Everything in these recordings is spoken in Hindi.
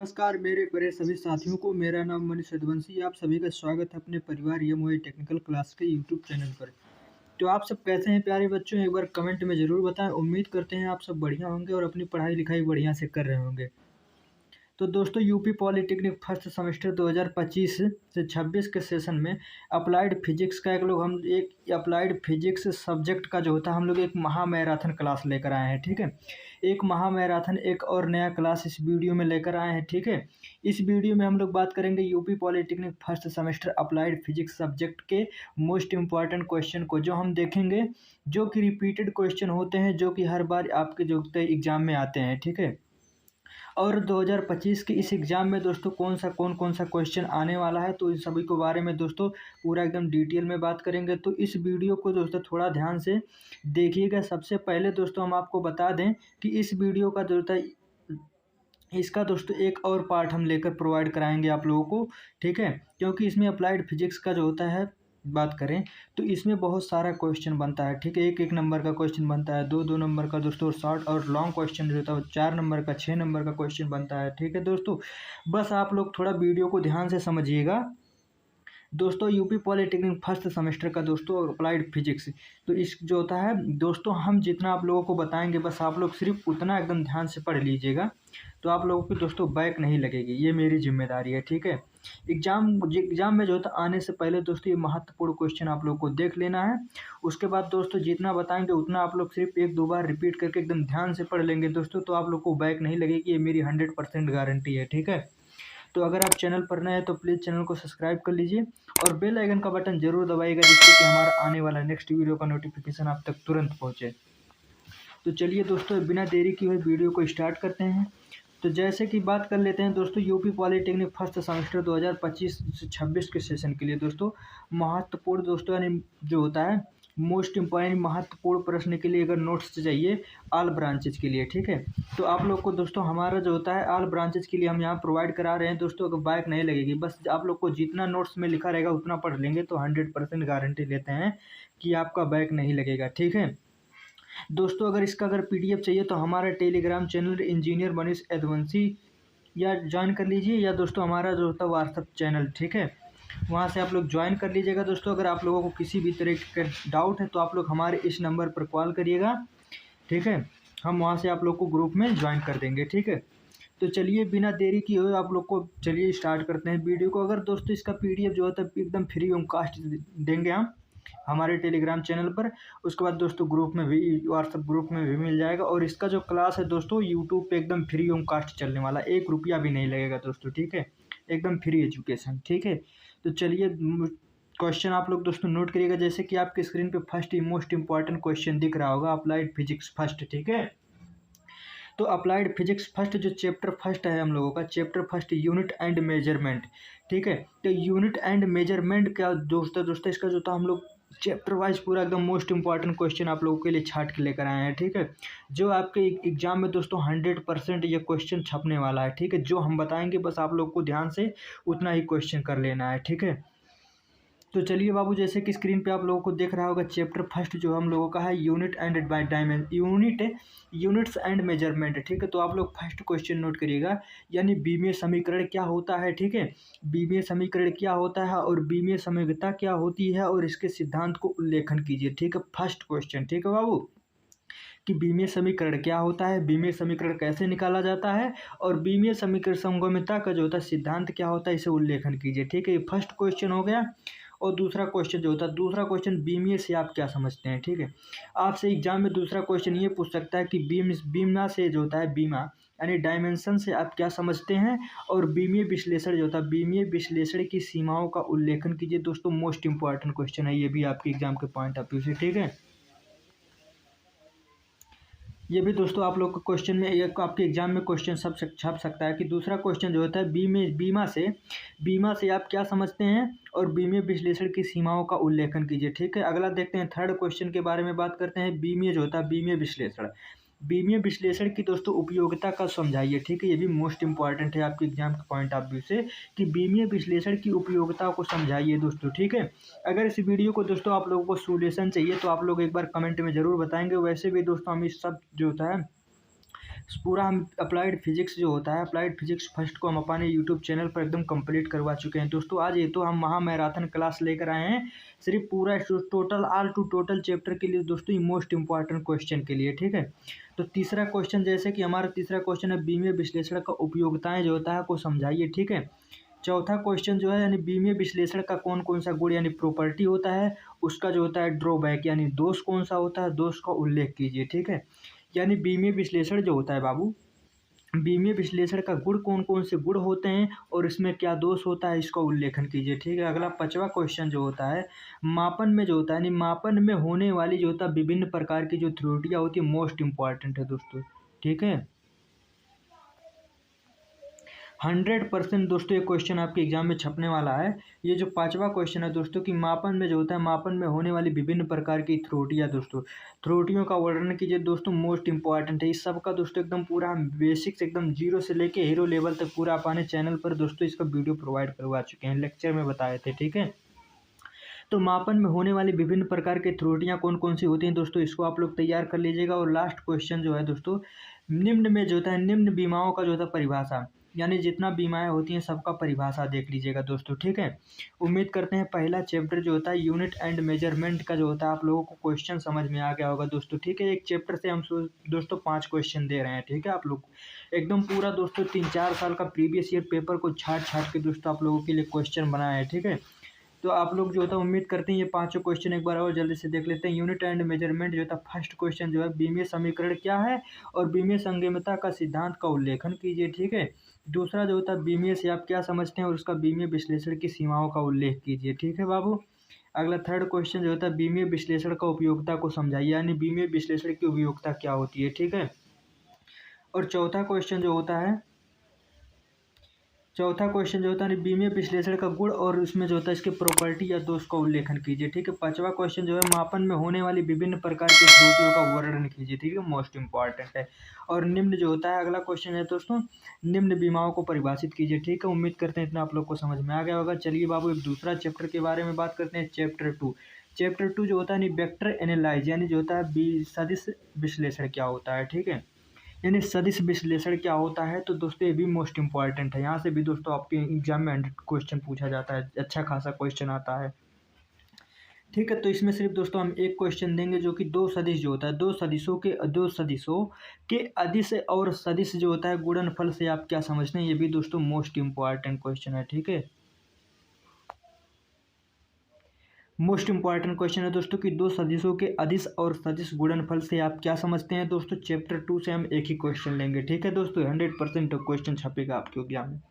नमस्कार मेरे प्यारे सभी साथियों को। मेरा नाम मनीष रघुवंशी। आप सभी का स्वागत है अपने परिवार यमोई टेक्निकल क्लास के यूट्यूब चैनल पर। तो आप सब कैसे हैं प्यारे बच्चों, एक बार कमेंट में ज़रूर बताएं। उम्मीद करते हैं आप सब बढ़िया होंगे और अपनी पढ़ाई लिखाई बढ़िया से कर रहे होंगे। तो दोस्तों यूपी पॉलिटेक्निक फर्स्ट सेमेस्टर 2025 से 26 के सेशन में अप्लाइड फिजिक्स का एक अप्लाइड फिजिक्स सब्जेक्ट का जो होता है हम लोग एक महा मैराथन क्लास लेकर आए हैं। ठीक है, एक महा मैराथन एक और नया क्लास इस वीडियो में लेकर आए हैं। ठीक है, इस वीडियो में हम लोग बात करेंगे UP polytechnic first semester applied physics subject के मोस्ट इंपॉर्टेंट क्वेश्चन को, जो हम देखेंगे, जो कि रिपीटेड क्वेश्चन होते हैं, जो कि हर बार आपके जो एग्जाम में आते हैं। ठीक है, और 2025 के इस एग्ज़ाम में दोस्तों कौन कौन सा क्वेश्चन आने वाला है, तो इन सभी के बारे में दोस्तों पूरा एकदम डिटेल में बात करेंगे। तो इस वीडियो को दोस्तों थोड़ा ध्यान से देखिएगा। सबसे पहले दोस्तों हम आपको बता दें कि इस वीडियो का दोस्तों इसका दोस्तों एक और पार्ट हम लेकर प्रोवाइड कराएंगे आप लोगों को। ठीक है, क्योंकि इसमें अप्लाइड फिजिक्स का जो होता है बात करें तो इसमें बहुत सारा क्वेश्चन बनता है। ठीक है, एक एक नंबर का क्वेश्चन बनता है, दो दो नंबर का दोस्तों शॉर्ट और लॉन्ग क्वेश्चन जो होता है 4 नंबर का, 6 नंबर का क्वेश्चन बनता है। ठीक है दोस्तों, बस आप लोग थोड़ा वीडियो को ध्यान से समझिएगा। दोस्तों यूपी पॉलिटेक्निक फर्स्ट सेमेस्टर का दोस्तों अप्लाइड फिजिक्स, तो इस जो होता है दोस्तों हम जितना आप लोगों को बताएंगे बस आप लोग सिर्फ उतना एकदम ध्यान से पढ़ लीजिएगा, तो आप लोगों की दोस्तों बैक नहीं लगेगी। ये मेरी जिम्मेदारी है। ठीक है, एग्जाम में जो होता है आने से पहले दोस्तों ये महत्वपूर्ण क्वेश्चन आप लोग को देख लेना है। उसके बाद दोस्तों जितना बताएंगे उतना आप लोग सिर्फ एक दो बार रिपीट करके एकदम ध्यान से पढ़ लेंगे दोस्तों, तो आप लोग को बैक नहीं लगेगी। ये मेरी 100% गारंटी है। ठीक है, तो अगर आप चैनल पर नए हैं तो प्लीज़ चैनल को सब्सक्राइब कर लीजिए और बेल आइकन का बटन जरूर दबाइएगा, जिससे कि हमारा आने वाला नेक्स्ट वीडियो का नोटिफिकेशन आप तक तुरंत पहुंचे। तो चलिए दोस्तों बिना देरी किए हुए वीडियो को स्टार्ट करते हैं। तो जैसे कि बात कर लेते हैं दोस्तों यूपी पॉलिटेक्निक फर्स्ट सेमेस्टर 2025 से 26 के सेशन के लिए दोस्तों महत्वपूर्ण दोस्तों यानी जो होता है मोस्ट इम्पॉर्टेंट महत्वपूर्ण प्रश्न के लिए अगर नोट्स चाहिए ऑल ब्रांचेज के लिए। ठीक है, तो आप लोग को दोस्तों हमारा जो होता है ऑल ब्रांचेज के लिए हम यहाँ प्रोवाइड करा रहे हैं दोस्तों। अगर बैक नहीं लगेगी, बस आप लोग को जितना नोट्स में लिखा रहेगा उतना पढ़ लेंगे तो 100% गारंटी लेते हैं कि आपका बैक नहीं लगेगा। ठीक है दोस्तों, अगर पीडीएफ चाहिए तो हमारा Telegram channel engineer Manish Raghuvanshi या ज्वाइन कर लीजिए, या दोस्तों हमारा जो होता है व्हाट्सअप चैनल। ठीक है, वहाँ से आप लोग ज्वाइन कर लीजिएगा दोस्तों। अगर आप लोगों को किसी भी तरह का डाउट है तो आप लोग हमारे इस नंबर पर कॉल करिएगा। ठीक है, हम वहाँ से आप लोग को ग्रुप में ज्वाइन कर देंगे। ठीक है, तो चलिए बिना देरी किए हुए आप लोग को चलिए स्टार्ट करते हैं वीडियो को। अगर दोस्तों इसका पीडीएफ जो होता है एकदम फ्री ऑफ कास्ट देंगे हम हमारे टेलीग्राम चैनल पर। उसके बाद दोस्तों ग्रुप में भी, व्हाट्सएप ग्रुप में भी मिल जाएगा। और इसका जो क्लास है दोस्तों यूट्यूब पे एकदम फ्री ऑफ कास्ट चलने वाला, 1 रुपया भी नहीं लगेगा दोस्तों। ठीक है, एकदम फ्री एजुकेशन। ठीक है, तो चलिए क्वेश्चन आप लोग दोस्तों नोट करिएगा। जैसे कि आपके स्क्रीन पे फर्स्ट मोस्ट इंपॉर्टेंट क्वेश्चन दिख रहा होगा अप्लाइड फिजिक्स फर्स्ट। ठीक है, तो अप्लाइड फिजिक्स फर्स्ट जो चैप्टर फर्स्ट है हम लोगों का, chapter first unit and measurement. ठीक है, तो यूनिट एंड मेजरमेंट क्या दोस्तों इसका जो था हम लोग चैप्टर वाइज पूरा एकदम मोस्ट इंपॉर्टेंट क्वेश्चन आप लोगों के लिए छाट के लेकर आए हैं। ठीक है, जो आपके एग्जाम में दोस्तों 100% ये क्वेश्चन छपने वाला है। ठीक है, जो हम बताएंगे बस आप लोग को ध्यान से उतना ही क्वेश्चन कर लेना है। ठीक है, तो चलिए बाबू, जैसे कि स्क्रीन पे आप लोगों को दिख रहा होगा चैप्टर फर्स्ट जो हम लोगों का है unit and units and measurement. ठीक है, तो आप लोग फर्स्ट क्वेश्चन नोट करिएगा, यानी बीमीय समीकरण क्या होता है। ठीक है, बीमीय समीकरण क्या होता है और बीमीय समयोगिता क्या होती है और इसके सिद्धांत को उल्लेखन कीजिए। ठीक है, फर्स्ट क्वेश्चन। ठीक है बाबू, कि बीमीय समीकरण क्या होता है, बीमीय समीकरण कैसे निकाला जाता है और बीमीय समीकरण समगोमिता का जो होता है सिद्धांत क्या होता है, इसे उल्लेखन कीजिए। ठीक है, ये फर्स्ट क्वेश्चन हो गया। और दूसरा क्वेश्चन जो होता है, दूसरा क्वेश्चन बीमीय से आप क्या समझते हैं। ठीक है, आपसे एग्जाम में दूसरा क्वेश्चन ये पूछ सकता है कि बीमना से जो होता है, बीमा यानी डायमेंशन से आप क्या समझते हैं। और बीमीय विश्लेषण जो होता है, बीमीय विश्लेषण की सीमाओं का उल्लेखन कीजिए। दोस्तों मोस्ट इंपॉर्टेंट क्वेश्चन है ये भी आपके एग्जाम के पॉइंट ऑफ व्यू से। ठीक है, ये भी दोस्तों आप लोग को क्वेश्चन में एक आपके एग्जाम में क्वेश्चन सब छप सकता है कि दूसरा क्वेश्चन जो होता है बीमा से आप क्या समझते हैं और बीमीय विश्लेषण की सीमाओं का उल्लेखन कीजिए। ठीक है, अगला देखते हैं थर्ड क्वेश्चन के बारे में बात करते हैं। बीमीय जो होता है बीमीय विश्लेषण की दोस्तों उपयोगिता का समझाइए। ठीक है, ये भी मोस्ट इंपॉर्टेंट है आपके एग्जाम के पॉइंट ऑफ व्यू से कि बीमीय विश्लेषण की उपयोगिता को समझाइए दोस्तों। ठीक है, अगर इस वीडियो को दोस्तों आप लोगों को सॉल्यूशन चाहिए तो आप लोग एक बार कमेंट में ज़रूर बताएंगे। वैसे भी दोस्तों हम इस सब जो होता है पूरा हम अप्लाइड फिजिक्स जो होता है, अप्लाइड फिजिक्स फर्स्ट को हम अपने यूट्यूब चैनल पर एकदम कंप्लीट करवा चुके हैं दोस्तों। आज ये तो हम महा मैराथन क्लास लेकर आए हैं सिर्फ पूरा total all two total chapter के लिए दोस्तों, मोस्ट इंपॉर्टेंट क्वेश्चन के लिए, ठीक है। तो तीसरा क्वेश्चन, जैसे कि हमारा तीसरा क्वेश्चन है बीमीय विश्लेषण का उपयोगिताएं जो होता है को समझाइए, ठीक है। चौथा क्वेश्चन जो है यानी बीमीय विश्लेषण का कौन कौन सा गुण यानी प्रॉपर्टी होता है, उसका जो होता है ड्रॉबैक यानी दोष कौन सा होता है, दोष का उल्लेख कीजिए, ठीक है। यानी बीमीय विश्लेषण जो होता है बाबू, बीमीय विश्लेषण का गुण कौन कौन से गुण होते हैं और इसमें क्या दोष होता है, इसका उल्लेखन कीजिए, ठीक है। अगला पांचवा क्वेश्चन जो होता है मापन में जो होता है यानी मापन में होने वाली जो होता है विभिन्न प्रकार की जो त्रुटियां होती है, मोस्ट इंपॉर्टेंट है दोस्तों, ठीक है। 100% दोस्तों ये क्वेश्चन आपके एग्जाम में छपने वाला है। ये जो पांचवा क्वेश्चन है दोस्तों कि मापन में जो होता है मापन में होने वाली विभिन्न प्रकार की त्रुटियां दोस्तों, त्रुटियों का वर्णन कीजिए दोस्तों, मोस्ट इंपॉर्टेंट है। इस सब का दोस्तों एकदम पूरा हम बेसिक्स एकदम जीरो से लेके हीरो लेवल तक पूरा अपने चैनल पर दोस्तों इसका वीडियो प्रोवाइड करवा चुके हैं, लेक्चर में बताए थे, ठीक है। तो मापन में होने वाली विभिन्न प्रकार की त्रुटियां कौन कौन सी होती हैं दोस्तों, इसको आप लोग तैयार कर लीजिएगा। और लास्ट क्वेश्चन जो है दोस्तों, निम्न में जो होता है निम्न बीमाओं का जो होता है परिभाषा, यानी जितना बीमाएं होती हैं सबका परिभाषा देख लीजिएगा दोस्तों, ठीक है। उम्मीद करते हैं पहला चैप्टर जो होता है यूनिट एंड मेजरमेंट का जो होता है आप लोगों को क्वेश्चन समझ में आ गया होगा दोस्तों, ठीक है। एक चैप्टर से हम दोस्तों 5 क्वेश्चन दे रहे हैं, ठीक है। आप लोग एकदम पूरा दोस्तों 3-4 साल का प्रीवियस ईयर पेपर को छाट छाट के दोस्तों आप लोगों के लिए क्वेश्चन बनाए हैं, ठीक है। तो आप लोग जो होता है उम्मीद करते हैं ये पांचों क्वेश्चन एक बार और जल्दी से देख लेते हैं। यूनिट एंड मेजरमेंट जो होता है फर्स्ट क्वेश्चन जो है बीमीय समीकरण क्या है और बीमीय संगमता का सिद्धांत का उल्लेखन कीजिए, ठीक है। दूसरा जो होता है बीमीय से आप क्या समझते हैं और उसका बीमीय विश्लेषण की सीमाओं का उल्लेख कीजिए, ठीक है बाबू। अगला थर्ड क्वेश्चन जो होता है बीमीय विश्लेषण का उपयोगिता को समझाइए, यानी बीमीय विश्लेषण की उपयोगिता क्या होती है, ठीक है। और चौथा क्वेश्चन जो होता है बीमीय विश्लेषण का गुण और उसमें जो होता है इसके प्रॉपर्टी या दोष का उल्लेखन कीजिए, ठीक है। पांचवा क्वेश्चन जो है मापन में होने वाली विभिन्न प्रकार की त्रुटियों का वर्णन कीजिए, ठीक है, मोस्ट इंपॉर्टेंट है। और निम्न जो होता है अगला क्वेश्चन है दोस्तों, निम्न बीमाओं को परिभाषित कीजिए, ठीक है। उम्मीद करते हैं इतना आप लोग को समझ में आ गया होगा। चलिए बाबू एक दूसरा चैप्टर के बारे में बात करते हैं, चैप्टर 2। चैप्टर 2 जो होता है वेक्टर एनालाइज यानी जो होता है सदिश विश्लेषण क्या होता है, ठीक है। यानी सदिश विश्लेषण क्या होता है, तो दोस्तों ये भी मोस्ट इंपॉर्टेंट है। यहाँ से भी दोस्तों आपके एग्जाम में 100 क्वेश्चन पूछा जाता है, अच्छा खासा क्वेश्चन आता है, ठीक है। तो इसमें सिर्फ दोस्तों हम एक क्वेश्चन देंगे जो कि दो सदिश जो होता है दो सदिशों के अदिश और सदिश जो होता है गुणनफल से आप क्या समझते हैं, ये भी दोस्तों मोस्ट इंपॉर्टेंट क्वेश्चन है, ठीक है। मोस्ट इंपॉर्टेंट क्वेश्चन है दोस्तों कि दो सदिशों के अदिश और सदिश गुणनफल से आप क्या समझते हैं दोस्तों। चैप्टर 2 से हम एक ही क्वेश्चन लेंगे, ठीक है दोस्तों। 100% क्वेश्चन छपेगा आपके एग्जाम में।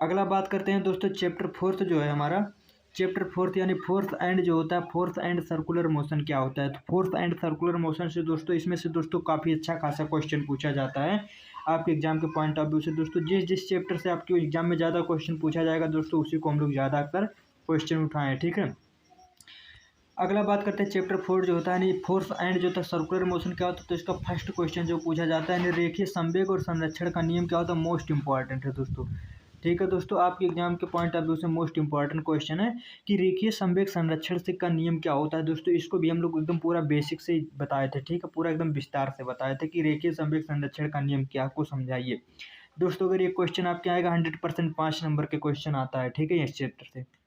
अगला बात करते हैं दोस्तों चैप्टर 4 जो है हमारा, चैप्टर 4 यानी फोर्स एंड जो होता है फोर्स एंड सर्कुलर मोशन क्या होता है। तो फोर्स एंड सर्कुलर मोशन से दोस्तों इसमें से दोस्तों काफ़ी अच्छा खासा क्वेश्चन पूछा जाता है आपके एग्जाम के पॉइंट ऑफ व्यू से दोस्तों। जिस जिस चैप्टर से आपके एग्जाम में ज़्यादा क्वेश्चन पूछा जाएगा दोस्तों उसी को हम लोग ज़्यादा कर क्वेश्चन उठाएँ, ठीक है। अगला बात करते हैं चैप्टर 4 जो होता है यानी फोर्स एंड जो होता है सर्कुलर मोशन क्या होता है। तो इसका फर्स्ट क्वेश्चन जो पूछा जाता है यानी रेखीय संवेग और संरक्षण का नियम क्या होता है, मोस्ट इंपॉर्टेंट है दोस्तों, ठीक है दोस्तों। आपके एग्जाम के पॉइंट ऑफ व्यू से मोस्ट इंपॉर्टेंट क्वेश्चन है कि रेखीय संवेग संरक्षण से का नियम क्या होता है दोस्तों। इसको भी हम लोग एकदम पूरा बेसिक से बताए थे, ठीक है, पूरा एकदम विस्तार से बताए थे कि रेखीय संवेग संरक्षण का नियम क्या, आपको समझाइए दोस्तों। अगर ये क्वेश्चन आपके आएगा 100% 5 नंबर के क्वेश्चन आता है, ठीक है, इस चैप्टर से।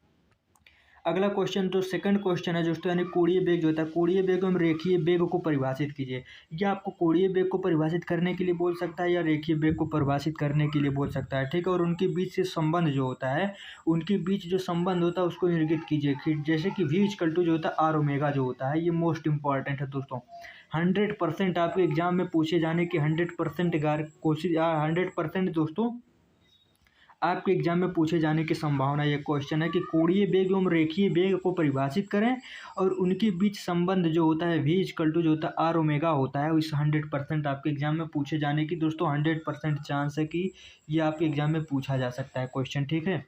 अगला क्वेश्चन तो सेकंड क्वेश्चन है दोस्तों यानी कोणीय वेग जो होता है, कोणीय वेग एवं रेखीय वेग को परिभाषित कीजिए। या आपको कोणीय वेग को परिभाषित करने के लिए बोल सकता है या रेखीय वेग को परिभाषित करने के लिए बोल सकता है, ठीक है। और उनके बीच से संबंध जो होता है, उनके बीच जो संबंध होता है उसको इंगित कीजिए कि जैसे कि V = जो होता है R ओमेगा जो होता है, ये मोस्ट इंपॉर्टेंट है दोस्तों। 100% आपके एग्जाम में पूछे जाने की 100% कोशिश 100% दोस्तों आपके एग्जाम में पूछे जाने की संभावना ये क्वेश्चन है कि कोणीय वेग एवं रेखीय वेग को परिभाषित करें और उनके बीच संबंध जो होता है V = जो होता है R ओमेगा होता है। इस 100% आपके एग्जाम में पूछे जाने की दोस्तों 100% चांस है कि ये आपके एग्जाम में पूछा जा सकता है क्वेश्चन, ठीक है।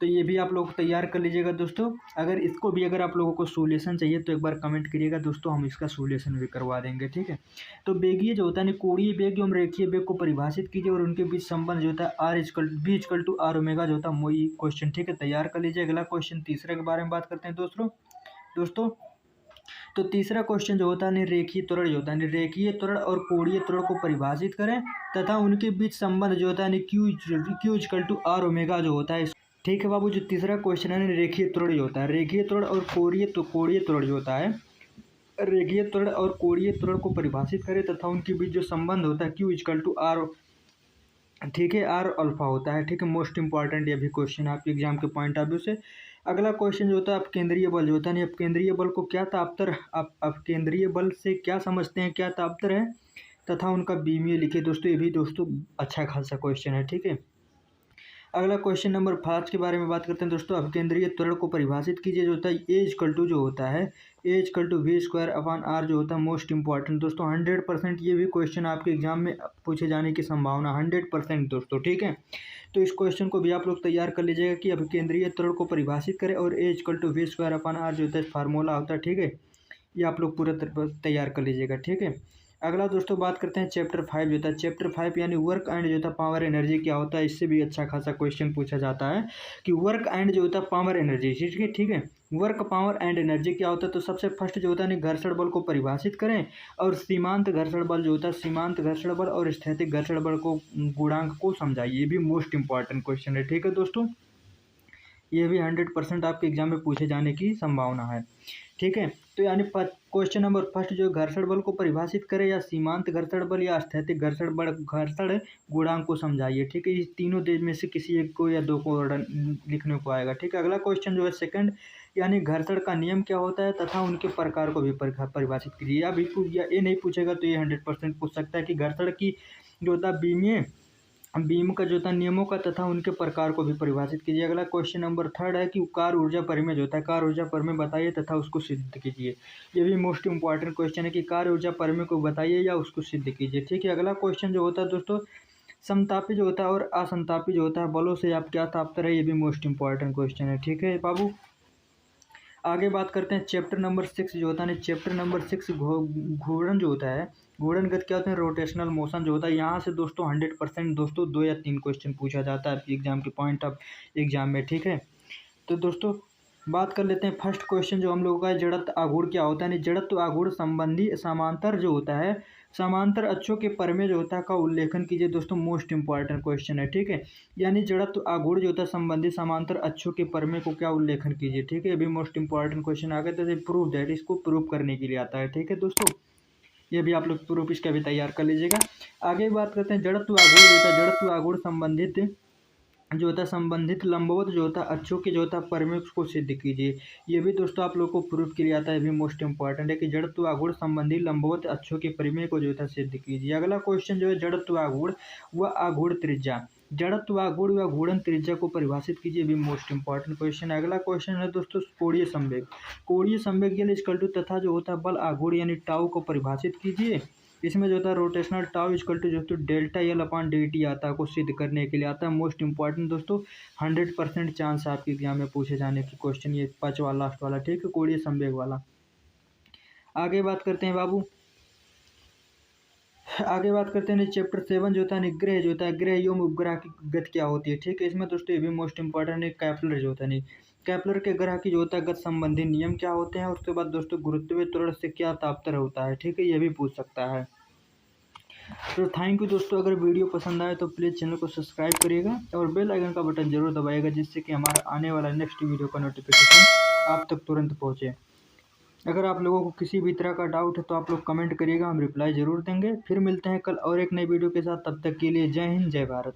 तो ये भी आप लोग तैयार कर लीजिएगा दोस्तों। अगर इसको भी अगर आप लोगों को सोल्यूशन चाहिए तो एक बार कमेंट करिएगा दोस्तों, हम इसका सोल्यूशन भी करवा देंगे, ठीक है। तो वेगीय जो होता है कोणीय वेग एवं रेखीय वेग को परिभाषित कीजिए और उनके बीच संबंध जो होता है V = R ओमेगा जो होता है वही क्वेश्चन, ठीक है, तैयार कर लीजिए। अगला क्वेश्चन तीसरे के बारे में बात करते हैं दोस्तों। तो तीसरा क्वेश्चन जो होता है निरेखीय त्वरण जो होता है, निरेखीय त्वरण और कोणीय त्वरण को परिभाषित करें तथा उनके बीच संबंध जो होता है Q equal to R omega जो होता है। ठीक है बाबू, जो तीसरा क्वेश्चन है रेखीय त्वरण जो होता है, रेखीय त्वरण और कोणीय त्वरण जो होता है, रेखीय त्वरण और कोणीय त्वरण को परिभाषित करें तथा उनके बीच जो संबंध होता है क्यू इक्वल टू आर, ठीक है, आर अल्फा होता है। ठीक है, मोस्ट इंपॉर्टेंट ये भी क्वेश्चन आपके एग्जाम के पॉइंट ऑफ व्यू से। अगला क्वेश्चन जो होता है अपकेंद्रीय बल जो होता है, अपकेंद्रीय बल को क्या तापतर, आप अपकेंद्रीय बल से क्या समझते हैं, क्या तापतर है तथा उनका बीमीय लिखे। दोस्तों ये भी दोस्तों अच्छा खासा क्वेश्चन है। ठीक है, अगला क्वेश्चन नंबर 5 के बारे में बात करते हैं दोस्तों। अपकेंद्रीय त्वरण को परिभाषित कीजिए जो होता है ए इक्वल टू जो होता है a equal to v square upon r जो होता है। मोस्ट इंपॉर्टेंट दोस्तों 100% ये भी क्वेश्चन आपके एग्जाम में पूछे जाने की संभावना 100% दोस्तों। ठीक है, तो इस क्वेश्चन को भी आप लोग तैयार कर लीजिएगा कि अपकेंद्रीय त्वरण को परिभाषित करें और a equal to v square upon r जो होता है फार्मूला होता है। ठीक है, ये आप लोग पूरा तैयार कर लीजिएगा। ठीक है, अगला दोस्तों बात करते हैं चैप्टर 5 जो होता है, चैप्टर 5 यानी वर्क एंड जो होता है पावर एनर्जी क्या होता है। इससे भी अच्छा खासा क्वेश्चन पूछा जाता है कि वर्क एंड जो होता है पावर एनर्जी। ठीक है, ठीक है, वर्क पावर एंड एनर्जी क्या होता है। तो सबसे फर्स्ट जो होता है घर्षण बल को परिभाषित करें और सीमांत घर्षण बल जो होता है, सीमांत घर्षण बल और स्थैतिक घर्षण बल को गुणांक को समझाइए। ये भी मोस्ट इंपॉर्टेंट क्वेश्चन है। ठीक है दोस्तों, ये भी 100% आपके एग्जाम में पूछे जाने की संभावना है। ठीक है, तो यानी क्वेश्चन नंबर फर्स्ट जो घर्षण बल को परिभाषित करें या सीमांत घर्षण बल या स्थैतिक घर्षण बल घर्षण गुणांक को समझाइए। ठीक है, इस तीनों में से किसी एक को या दो को लिखने को आएगा। ठीक है, अगला क्वेश्चन जो है सेकंड यानी घर्षण का नियम क्या होता है तथा उनके प्रकार को भी परिभाषित कीजिए। या ये नहीं पूछेगा तो ये 100% पूछ सकता है कि घर्षण की जो होता है बीम का जो होता है नियमों का तथा उनके प्रकार को भी परिभाषित कीजिए। अगला क्वेश्चन नंबर थर्ड है कि कार्य ऊर्जा परिमेय जो होता है, कार्य ऊर्जा परिमेय बताइए तथा उसको सिद्ध कीजिए। ये भी मोस्ट इंपॉर्टेंट क्वेश्चन है कि कार्य ऊर्जा परिमेय को बताइए या उसको सिद्ध कीजिए। ठीक है, अगला क्वेश्चन जो होता है दोस्तों समतापी जो होता है और असमतापी जो होता है बलों से आप क्या तापतर है। ये भी मोस्ट इंपॉर्टेंट क्वेश्चन है। ठीक है बाबू, आगे बात करते हैं चैप्टर नंबर 6 जो होता है, चैप्टर नंबर 6 घूर्णन जो होता है, घूर्णन गति क्या होता है, रोटेशनल मोशन जो होता है। यहाँ से दोस्तों 100% दोस्तों 2 या 3 क्वेश्चन पूछा जाता है एग्जाम के पॉइंट ऑफ एग्जाम में। ठीक है, तो दोस्तों बात कर लेते हैं फर्स्ट क्वेश्चन जो हम लोगों का है जड़त्व आघूर्ण क्या होता है। यानी जड़त्व आघूर्ण संबंधी समांतर जो होता है, समांतर अक्षों के परिमेय जो होता है का उल्लेखन कीजिए। दोस्तों मोस्ट इंपॉर्टेंट क्वेश्चन है। ठीक है, यानी जड़त्व आघूर्ण जो होता है संबंधी समांतर अक्षों के परिमेय को क्या उल्लेखन कीजिए। ठीक है, ये भी मोस्ट इंपॉर्टेंट क्वेश्चन आ गया। तो प्रूफ दैट, इसको प्रूफ करने के लिए आता है। ठीक है दोस्तों, ये भी आप लोग प्रूफ इसका भी तैयार कर लीजिएगा। आगे बात करते हैं जड़त्व आघूर्ण जो होता है, जड़त्व आघूर्ण संबंधित जो होता है संबंधित लंबवत जो होता है अक्षों के जो होता है परिमेय को सिद्ध कीजिए। ये भी दोस्तों आप लोग को प्रूफ के लिए आता है। ये भी मोस्ट इंपॉर्टेंट है कि जड़त्व आघूर्ण संबंधी लंबवत अक्षों के परिमेय को जो होता है सिद्ध कीजिए। अगला क्वेश्चन जो है जड़त्व आघूर्ण व आघूर्ण त्रिज्या, जड़त्व आघूर्ण व घूर्णन त्रिज्या को परिभाषित कीजिए। भी मोस्ट इंपॉर्टेंट क्वेश्चन है। अगला क्वेश्चन है दोस्तों कोणीय संवेग, कोणीय संवेग यानी इक्वल टू तथा जो होता है बल आघूर्ण यानी टाउ को परिभाषित कीजिए। इसमें जो होता है रोटेशनल टाउ इक्वल टू जो है delta L upon D T आता है, को सिद्ध करने के लिए आता है। मोस्ट इंपॉर्टेंट दोस्तों 100% चांस आपके एग्जाम में पूछे जाने की क्वेश्चन ये 5वां लास्ट वाला। ठीक है, कोणीय संवेग वाला। आगे बात करते हैं बाबू, आगे बात करते हैं चैप्टर 7 जो होता है निग्रह जो होता है, ग्रह एवं उपग्रह की गति क्या होती है। ठीक है, इसमें दोस्तों ये भी मोस्ट इंपॉर्टेंट है कैप्लर जो होता है कैप्लर के ग्रह की जो होता है गति संबंधी नियम क्या होते हैं। उसके बाद दोस्तों गुरुत्वीय त्वरण से क्या तापतर होता है। ठीक है, ये भी पूछ सकता है। तो थैंक यू दोस्तों, अगर वीडियो पसंद आए तो प्लीज़ चैनल को सब्सक्राइब करिएगा और बेल आइकन का बटन जरूर दबाइएगा जिससे कि हमारा आने वाला नेक्स्ट वीडियो का नोटिफिकेशन आप तक तुरंत पहुंचे। अगर आप लोगों को किसी भी तरह का डाउट है तो आप लोग कमेंट करिएगा, हम रिप्लाई ज़रूर देंगे। फिर मिलते हैं कल और एक नई वीडियो के साथ, तब तक के लिए जय हिंद जय भारत।